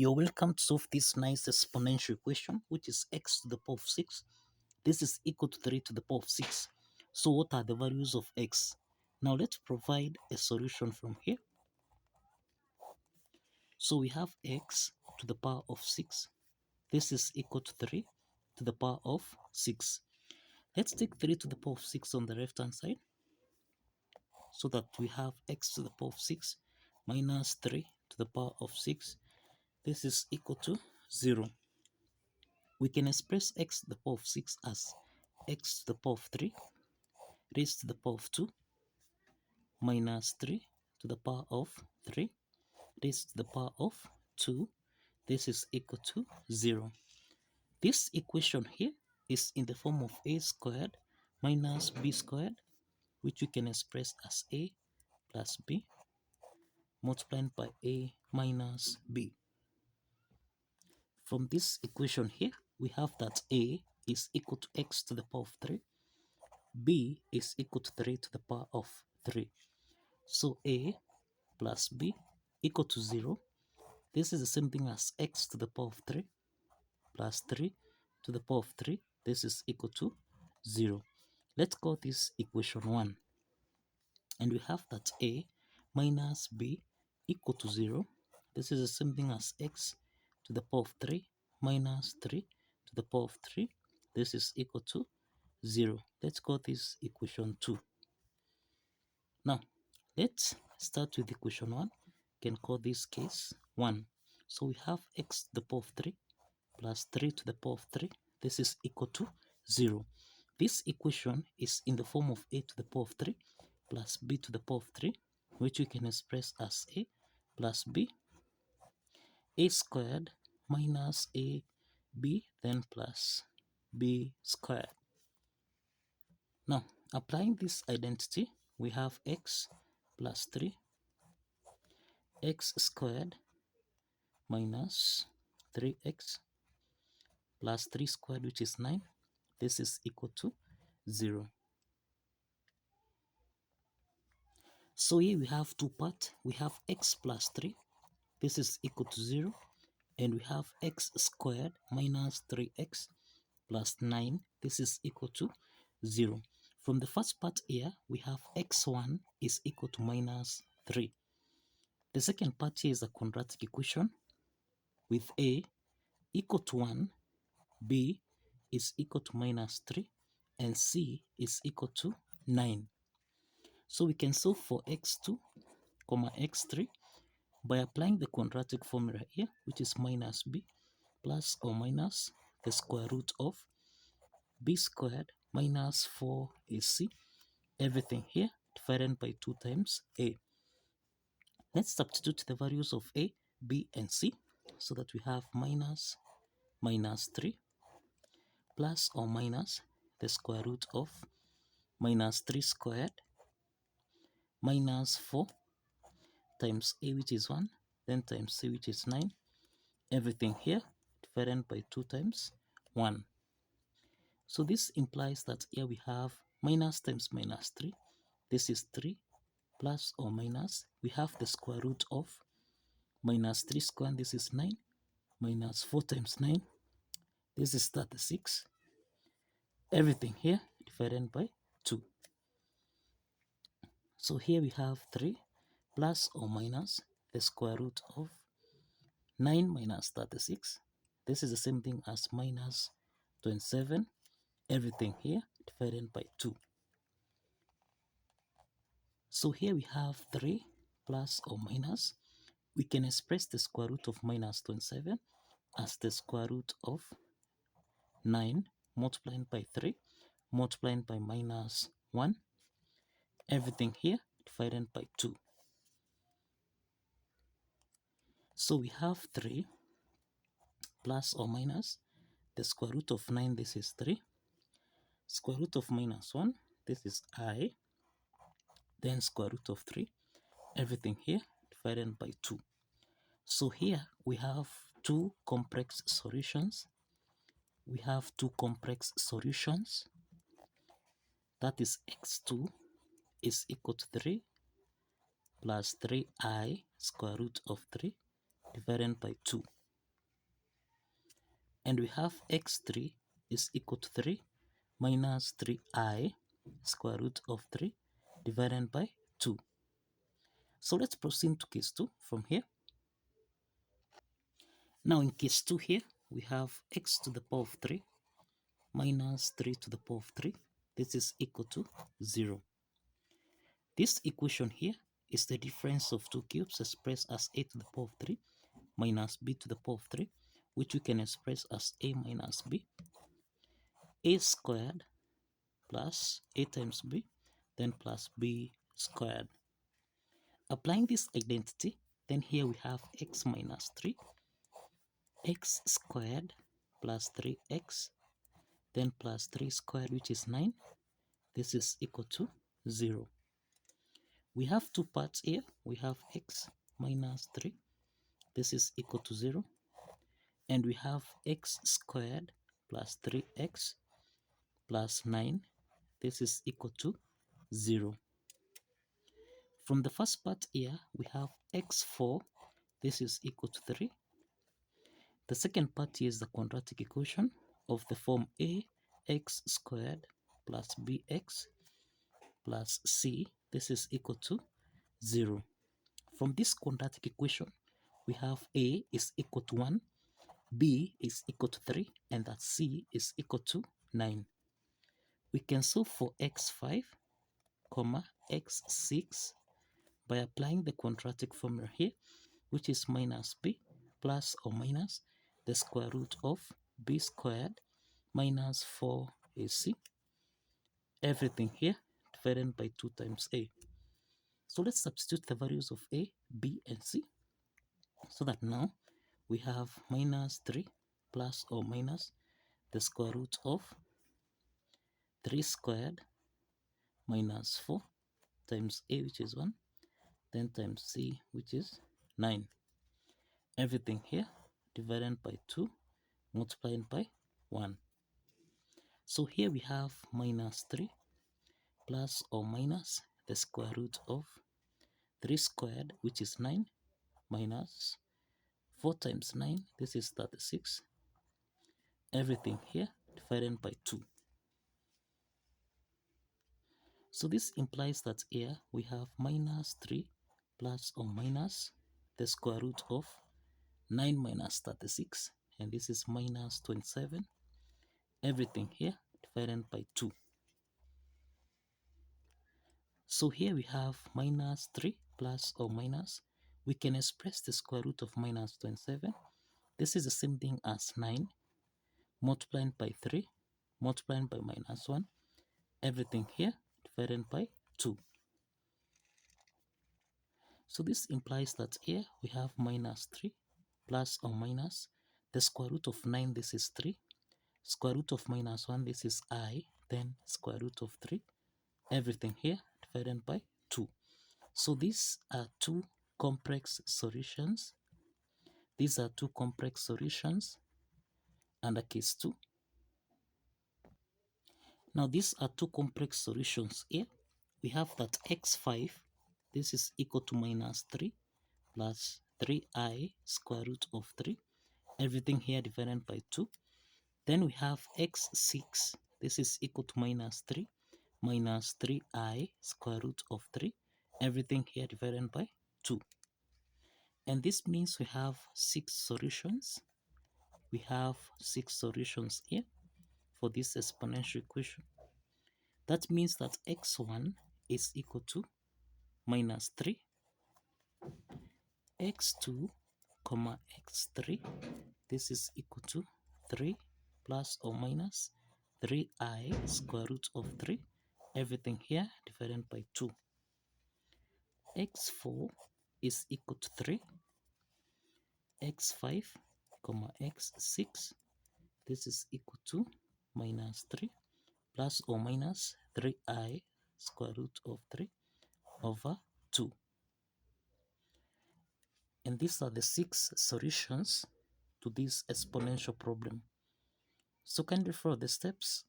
You're welcome to solve this nice exponential equation, which is x to the power of 6. This is equal to 3 to the power of 6. So what are the values of x? Now let's provide a solution from here. So we have x to the power of 6. This is equal to 3 to the power of 6. Let's take 3 to the power of 6 on the left hand side, so that we have x to the power of 6 minus 3 to the power of 6. This is equal to 0. We can express x to the power of 6 as x to the power of 3 raised to the power of 2 minus 3 to the power of 3 raised to the power of 2. This is equal to 0. This equation here is in the form of a squared minus b squared, which we can express as a plus b multiplied by a minus b. From this equation here, we have that a is equal to x to the power of 3, b is equal to 3 to the power of 3. So a plus b equal to 0. This is the same thing as x to the power of 3 plus 3 to the power of 3. This is equal to 0. Let's call this equation 1. And we have that a minus b equal to 0. This is the same thing as x to the power of 3 minus 3 to the power of 3. This is equal to 0. Let's call this equation 2. Now, let's start with equation 1. We can call this case 1. So we have x to the power of 3 plus 3 to the power of 3. This is equal to 0. This equation is in the form of a to the power of 3 plus b to the power of 3, which we can express as a plus b, a squared minus a b, then plus b squared. Now, applying this identity, we have x plus 3, x squared minus 3x plus 3 squared, which is 9. This is equal to 0. So here we have two parts. We have x plus 3. This is equal to 0. And we have x squared minus 3x plus 9. This is equal to 0. From the first part here, we have x1 is equal to minus 3. The second part here is a quadratic equation with a equal to 1, b is equal to minus 3, and c is equal to 9. So we can solve for x2, x3 by applying the quadratic formula here, which is minus b plus or minus the square root of b squared minus 4ac, everything here divided by 2 times a. Let's substitute the values of a, b, and c, so that we have minus 3 plus or minus the square root of minus 3 squared minus 4 times a, which is 1, then times c, which is 9, everything here divided by 2 times 1. So this implies that here we have minus times minus 3. This is 3 plus or minus. We have the square root of minus 3 squared. This is 9 minus 4 times 9. This is 36. Everything here divided by 2. So here we have 3 plus or minus the square root of 9 minus 36. This is the same thing as minus 27. Everything here divided by 2. So here we have 3 plus or minus. We can express the square root of minus 27 as the square root of 9 multiplied by 3 multiplied by minus 1. Everything here divided by 2. So we have 3 plus or minus the square root of 9. This is 3. Square root of minus 1. This is I. Then square root of 3. Everything here divided by 2. So here we have two complex solutions. We have two complex solutions. That is x2 is equal to 3 plus 3i square root of 3 divided by 2. And we have x3 is equal to 3 minus 3I square root of 3 divided by 2. So let's proceed to case 2 from here. Now in case 2 here, we have x to the power of 3 minus 3 to the power of 3. This is equal to 0. This equation here is the difference of two cubes expressed as a to the power of 3 minus b to the power of 3, which we can express as a minus b. A squared plus a times b, then plus b squared. Applying this identity, then here we have x minus 3, x squared plus 3x, then plus 3 squared, which is 9. This is equal to 0. We have two parts here. We have x minus 3. This is equal to 0. And we have x squared plus 3x plus 9. This is equal to 0. From the first part here, we have x4. This is equal to 3. The second part here is the quadratic equation of the form ax squared plus bx plus c. This is equal to 0. From this quadratic equation, we have a is equal to 1, b is equal to 3, and that c is equal to 9. We can solve for x5, x6 by applying the quadratic formula here, which is minus b plus or minus the square root of b squared minus 4ac. Everything here divided by 2 times a. So let's substitute the values of a, b, and c, so that now we have minus 3 plus or minus the square root of 3 squared minus 4 times a, which is 1, then times c, which is 9. Everything here divided by 2 multiplied by 1. So here we have minus 3 plus or minus the square root of 3 squared, which is 9, minus 4 times 9, this is 36. Everything here divided by 2. So this implies that here we have minus 3 plus or minus the square root of 9 minus 36, and this is minus 27. Everything here divided by 2. So here we have minus 3 plus or minus. We can express the square root of minus 27. This is the same thing as 9 multiplied by 3 multiplied by minus 1. Everything here divided by 2. So this implies that here we have minus 3 plus or minus the square root of 9, this is 3. Square root of minus 1, this is I, then square root of 3. Everything here divided by 2. So these are two complex solutions. These are two complex solutions under case 2. Now these are two complex solutions here. We have that x5, this is equal to minus 3 plus 3i square root of 3. Everything here divided by 2. Then we have x6, this is equal to minus 3 minus 3i square root of 3. Everything here divided by 2. And this means we have 6 solutions. We have 6 solutions here for this exponential equation. That means that x1 is equal to minus 3, x2, x3, this is equal to 3 plus or minus 3i square root of 3. Everything here divided by 2. x4 is equal to 3, x5, x6, this is equal to minus 3 plus or minus 3i square root of 3 over 2. And these are the 6 solutions to this exponential problem. So kindly follow the steps,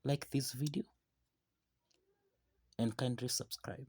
like this video, and kindly subscribe.